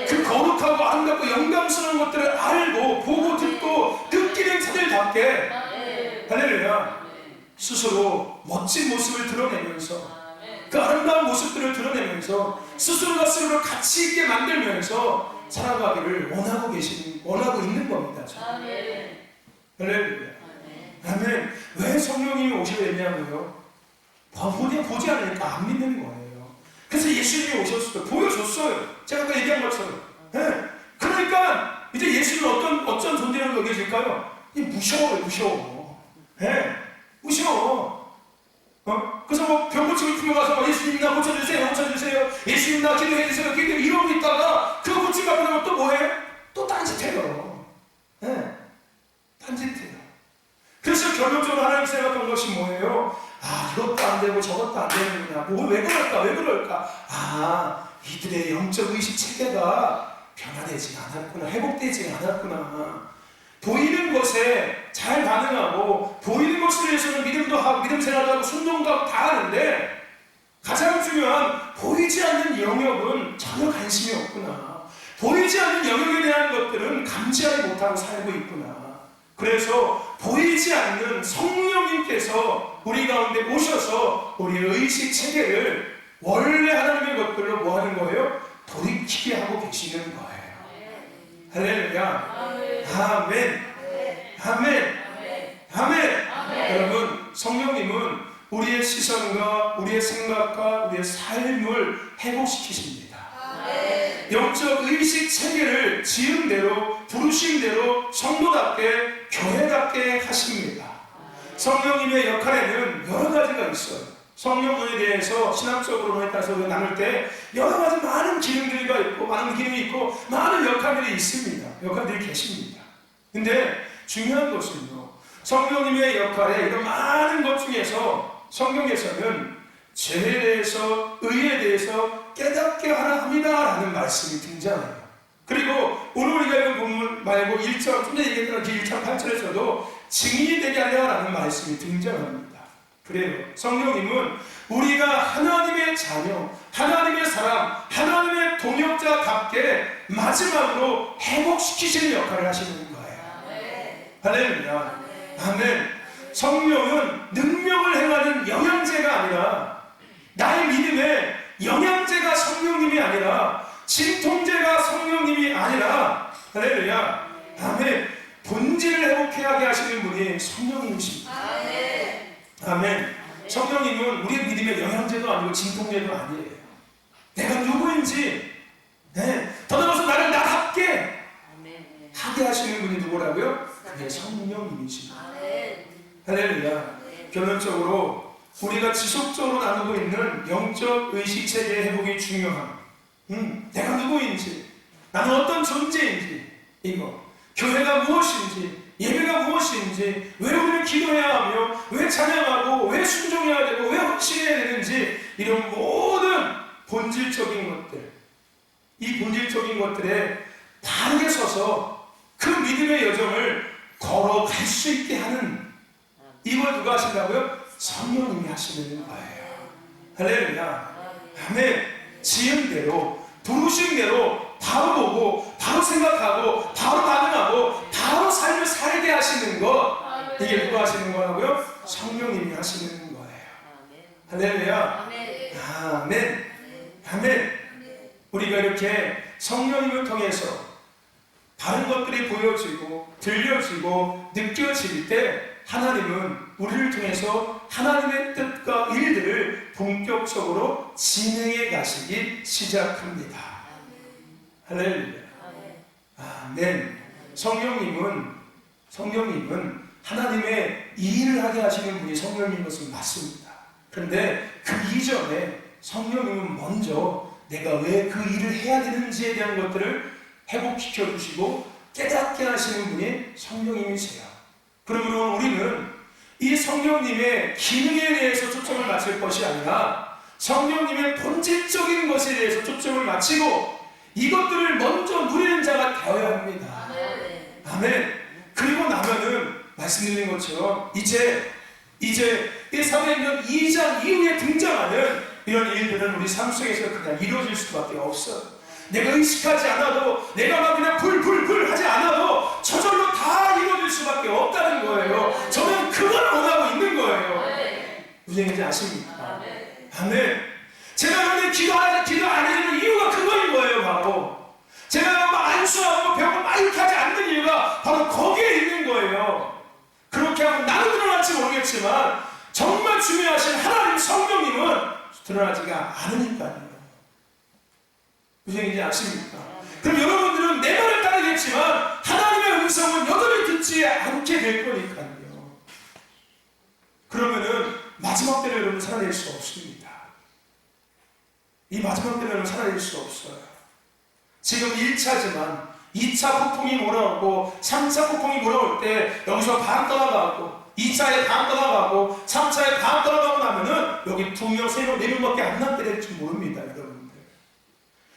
그 거룩하고 아름답고 영광스러운 것들을 알고 보고 듣고 느끼는 자들답게 할렐루야 스스로 멋진 모습을 드러내면서 그 아름다운 모습들을 드러내면서 스스로가 스스로를 가치 있게 만들면서 살아가기를 원하고 있는 겁니다. 할렐루야. 아멘. 왜 성령님이 오셔야 되냐고요? 보지 않으니까 안 믿는 거예요. 그래서 예수님이 오셨어요. 보여줬어요. 제가 아까 얘기한 것처럼. 네. 그러니까 이제 예수님은 어떤 존재로 여겨질까요? 무서워요. 네. 무서워. 그래서 뭐 병 고치고 싶은 거 가서 예수님 나 고쳐주세요. 예수님 나 기도해주세요. 이러고 있다가 그거 고치고 나면 또 뭐해? 또 딴짓해요. 네. 딴짓해요. 그래서 결론적으로 하나님 생각한 것이 뭐예요? 이것도 안 되고 저것도 안 되는구나. 왜 그럴까? 이들의 영적 의식 체계가 변화되지 않았구나. 회복되지 않았구나. 보이는 것에 잘 반응하고 보이는 것에 대해서는 믿음도 하고 믿음 생활도 하고 순종도 하고 다 하는데 가장 중요한 보이지 않는 영역은 전혀 관심이 없구나. 보이지 않는 영역에 대한 것들은 감지하지 못하고 살고 있구나. 그래서 보이지 않는 성령님께서 우리 가운데 오셔서 우리의 의식 체계를 원래 하나님의 것들로 뭐 하는 거예요? 돌이키게 하고 계시는 거예요. 할렐루야. 아멘. 여러분, 성령님은 우리의 시선과 우리의 생각과 우리의 삶을 회복시키십니다. 영적 의식 체계를 지은 대로 부르신 대로 성도답게 교회답게 하십니다. 성령님의 역할에는 여러 가지가 있어요. 성령에 대해서 신학적으로 따라서 나눌 때 여러 가지 많은 기능들이 있고 많은 기능이 있고 많은 역할들이 있습니다. 역할들이 계십니다. 근데 중요한 것은요, 성령님의 역할에 이런 많은 것 중에서 성경에서는 죄에 대해서 의에 대해서 깨닫게 하라 합니다라는 말씀이 등장해요. 그리고 오늘 우리가 읽은 본문 말고 1장, 좀 전에 얘기했던 1장 8절에서도 증인이 되게 하려라는 말씀이 등장합니다. 그래요. 성령님은 우리가 하나님의 자녀, 하나님의 사람, 하나님의 동역자답게 마지막으로 회복시키시는 역할을 하시는 거예요. 할렐루야. 아멘. 성령은 능력을 행하는 영양제가 아니라, 나의 믿음의 영양제가 성령님이 아니라, 진통제가 성령님이 아니라, 할렐루야. 아멘. 본질을 회복하게 하시는 분이 성령님이십니다. 아멘. 성령님은 우리의 믿음의 영양제도 아니고 진통제도 아니에요. 내가 누구인지, 더 나아가서 나를 나답게 하게 하시는 분이 누구라고요? 그게 성령님이십니다. 할렐루야. 결론적으로 우리가 지속적으로 나누고 있는 영적 의식체계의 회복이 중요한, 내가 누구인지, 나는 어떤 존재인지, 이거 교회가 무엇인지, 예배가 무엇인지, 왜 우리는 기도해야 하며, 왜 찬양하고, 왜 순종해야 되고, 왜 헌신해야 되는지, 이런 모든 본질적인 것들, 이 본질적인 것들에 바르게 서서 그 믿음의 여정을 걸어갈 수 있게 하는, 이걸 누가 하신다고요? 성령님이 하시는 거예요. 할렐루야. 아멘. 지은 대로, 부르신 대로 바로 보고, 바로 생각하고, 바로 반응하고, 바로 삶을 살게 하시는 것, 이게 누가 하시는 거라고요? 성령님이 하시는 거예요. 할렐루야. 아멘. 아멘. 우리가 이렇게 성령님을 통해서 다른 것들이 보여지고 들려지고 느껴질 때 하나님은 우리를 통해서 하나님의 뜻과 일들을 본격적으로 진행해 가시기 시작합니다. 할렐루야. 아멘. 성령님은 하나님의 일을 하게 하시는 분이 성령님인 것은 맞습니다. 그런데 그 이전에 성령님은 먼저 내가 왜 그 일을 해야 되는지에 대한 것들을 회복시켜 주시고 깨닫게 하시는 분이 성령님이세요. 그러므로 우리는 이 성령님의 기능에 대해서 초점을 맞출 것이 아니라 성령님의 본질적인 것에 대해서 초점을 맞추고 이것들을 먼저 누리는 자가 되어야 합니다. 아멘. 그리고 나면은 말씀드린 것처럼 이제 이 사도행전 2장 이후에 등장하는 이런 일들은 우리 삶 속에서 그냥 이루어질 수밖에 없어요. 내가 의식하지 않아도, 내가 막 그냥 불 하지 않아도 저절로 다 이루어질 수밖에 없다는 거예요. 저는 그걸 원하고 있는 거예요. 무슨 얘기인지 아십니까? 아멘. 제가 그런데 기도 안 해주는 이유가 그거인 거예요. 바로 제가 막 안수하고 병을 막 이렇게 하지 않는 이유가 바로 거기에 있는 거예요. 그렇게 하면 나는 드러날지 모르겠지만 정말 중요하신 하나님 성령님은 드러나지가 않으니까요. 무슨 얘기인지 아십니까? 그럼 여러분들은 내 말을 따르겠지만 하나님의 음성은 여전히 듣지 않게 될 거니까요. 그러면은 마지막 때를 여러분 살아낼 수 없습니다. 이 마지막 때를 여러분 살아낼 수 없어요. 지금 1차지만 2차 폭풍이 몰아오고 3차 폭풍이 몰아올 때 여기서 반 떠나가고 2차에 반 떠나가고 3차에 반 떠나가고 나면은 여기 2명, 3명, 4명밖에 안 남게 될지 모릅니다. 여러분들.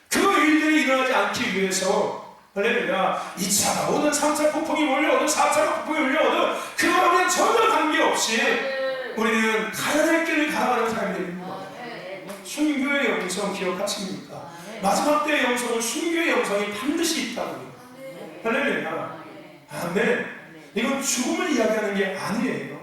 그 일들이 일어나지 않기 위해서 할렐루야 2차가 오든 3차 폭풍이 몰려오든 4차 폭풍이 몰려오든 그거랑 전혀 관계없이 우리는 가야 될 길을 가라가는 사람이 되는 거예요. 순교의 영성 기억하십니까? 마지막 때의 영성은 순교의 영성이 반드시 있다고요. 할렐루야. 아멘. 이건 죽음을 이야기하는 게 아니에요.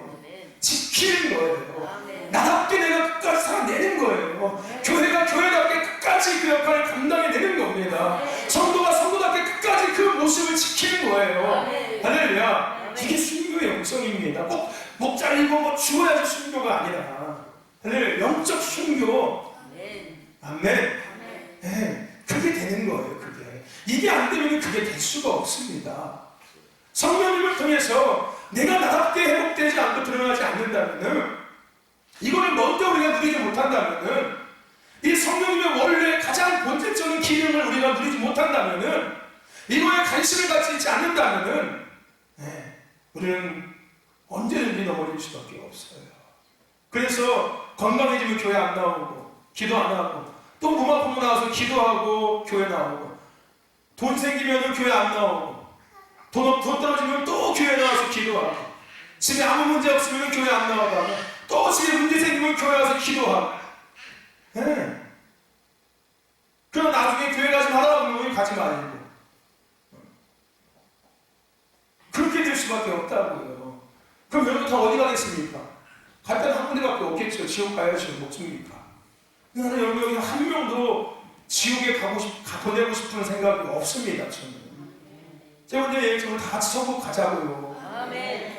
지키는 거예요. 나답게 내가 끝까지 살아내는 거예요. 교회가 교회답게 끝까지 그 역할을 감당해내는 겁니다. 성도가 성도답게 끝까지 그 모습을 지키는 거예요. 할렐루야. 이게 순교의 영성입니다. 꼭 목 잘리고 뭐 죽어야지 순교가 아니라 할렐루야. 영적 순교. 아멘. 네, 그게 되는 거예요. 그게 이게 안 되면 그게 될 수가 없습니다. 성령님을 통해서 내가 나답게 회복되지 않고 드러나지 않는다면은 이거를 먼저 우리가 누리지 못한다면은 이 성령님의 원래 가장 본질적인 기능을 우리가 누리지 못한다면은 이거에 관심을 갖지 있지 않는다면은 우리는 언제든지 넘어질 수밖에 없어요. 그래서 건강해지면 교회 안 나오고 기도 안 하고 또 몸 아프고 나와서 기도하고 교회 나오고 돈 생기면 교회 안 나오고 돈 떨어지면 또 교회 나와서 기도하고 집에 아무 문제 없으면 교회 안 나와가고 또 집에 문제 생기면 교회 와서 기도하고 그럼 나중에 교회 가지 말라고 하면 가지 말고 그렇게 될 수밖에 없다고요. 그럼 여러분 다 어디 가겠습니까? 갈 때는 한 군데밖에 없겠죠. 지옥 가야죠. 목숨이니까. 나는 여러분 한 명도 지옥에 보내고 싶은 생각이 없습니다. 저는. 제가 오늘 저는 다 같이 천국 가자고요.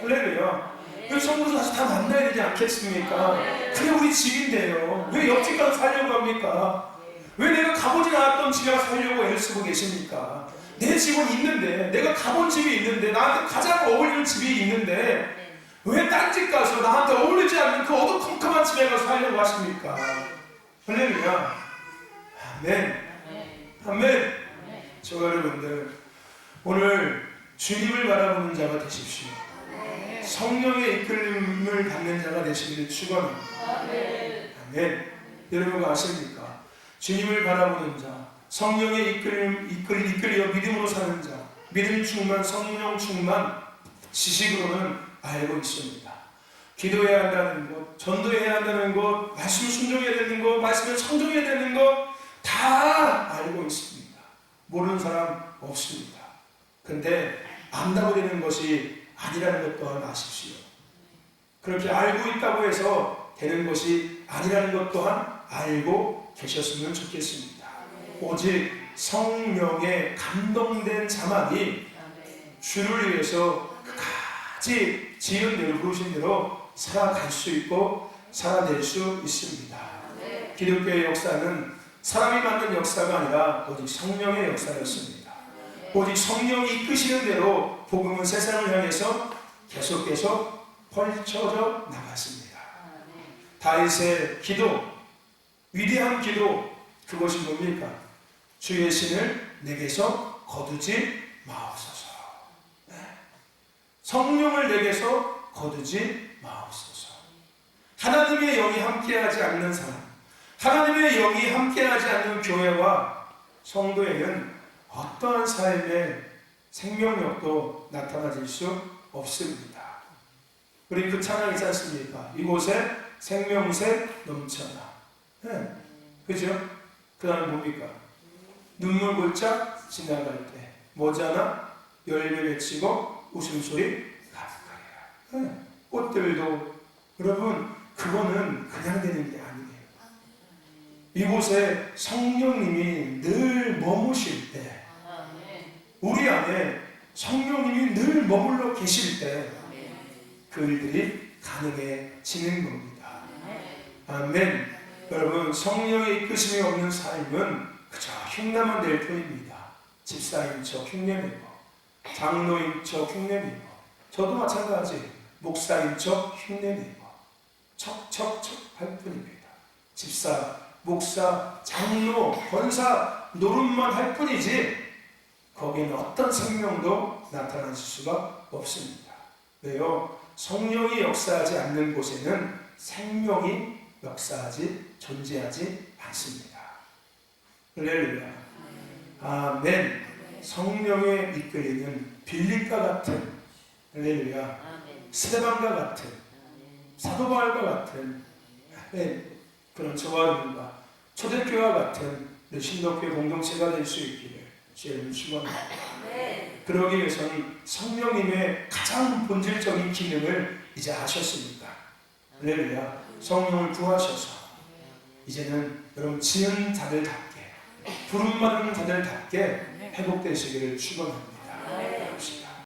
할렐루야. 왜 천국에서 다시 다 만나야 되지 않겠습니까? 그게 우리 집인데요. 왜 옆집 가서 살려고 합니까? 왜 내가 가보지 않았던 집에 가서 살려고 애를 쓰고 계십니까? 내 집은 있는데, 내가 가본 집이 있는데, 나한테 가장 어울리는 집이 있는데 왜 딴 집 가서 나한테 어울리지 않는 그 어두컴컴한 집에 가서 살려고 하십니까? 할렐루야. 아멘. 아멘. 저 여러분들 오늘 주님을 바라보는 자가 되십시오. 성령의 이끌림을 받는 자가 되시기를 축원합니다. 아멘. 여러분 아십니까? 주님을 바라보는 자, 성령의 이끌려 믿음으로 사는 자, 믿음 충만, 성령 충만 지식으로는 알고 있습니다. 기도해야 한다는 것, 전도해야 한다는 것, 말씀을 순종해야 되는 것, 말씀을 청종해야 되는 것 다 알고 있습니다. 모르는 사람 없습니다. 근데 안다고 되는 것이 아니라는 것 또한 아십시오. 그렇게 알고 있다고 해서 되는 것이 아니라는 것 또한 알고 계셨으면 좋겠습니다. 오직 성령에 감동된 자만이 주를 위해서 끝까지 지은 대로 부르신 대로 살아갈 수 있고 살아낼 수 있습니다. 기독교의 역사는 사람이 만든 역사가 아니라 오직 성령의 역사였습니다. 오직 성령이 이끄시는 대로 복음은 세상을 향해서 계속 펼쳐져 나갔습니다. 다윗의 기도, 위대한 기도, 그것이 뭡니까? 주의 신을 내게서 거두지 마옵소서. 성령을 내게서 거두지 마옵소서. 하나님의 영이 함께하지 않는 사람, 하나님의 영이 함께하지 않는 교회와 성도에는 어떠한 삶의 생명력도 나타나질 수 없습니다. 우리 그 찬양 있지 않습니까? 이곳에 생명새 넘쳐나. 그죠? 그 다음에 뭡니까? 눈물 골짝 지나갈 때 모자나 열매 맺히고 웃음소리 가득하리라. 네. 꽃들도 여러분 그거는 그냥 되는 게 아니에요. 이곳에 성령님이 늘 머무실 때, 우리 안에 성령님이 늘 머물러 계실 때 그 일들이 가능해지는 겁니다. 아멘. 여러분 성령의 이끄심이 없는 삶은 그저 흉내만 낼 뿐입니다. 집사인 척 흉내내고 장로인 척 흉내내고 저도 마찬가지 목사인 척 흉내내고 척척척 할 뿐입니다. 집사, 목사, 장로, 권사 노릇만 할 뿐이지 거기는 어떤 생명도 나타날 수가 없습니다. 왜요? 성령이 역사하지 않는 곳에는 생명이 존재하지 않습니다. 할렐루야. 아멘. 성령에 이끌리는 빌립과 같은, 할렐루야, 스데반과 같은, 사도 바울과 같은 그런 저와 여러분과 초대교회와 같은 신덕교회 공동체가 될 수 있기를 주님 축원합니다. 그러기 위해서는 성령님의 가장 본질적인 기능을 이제 아셨습니까? 할렐루야. 성령을 구하셔서 이제는 여러분 지은 자들답게 부름받은 자들답게 회복되시기를 축원합니다.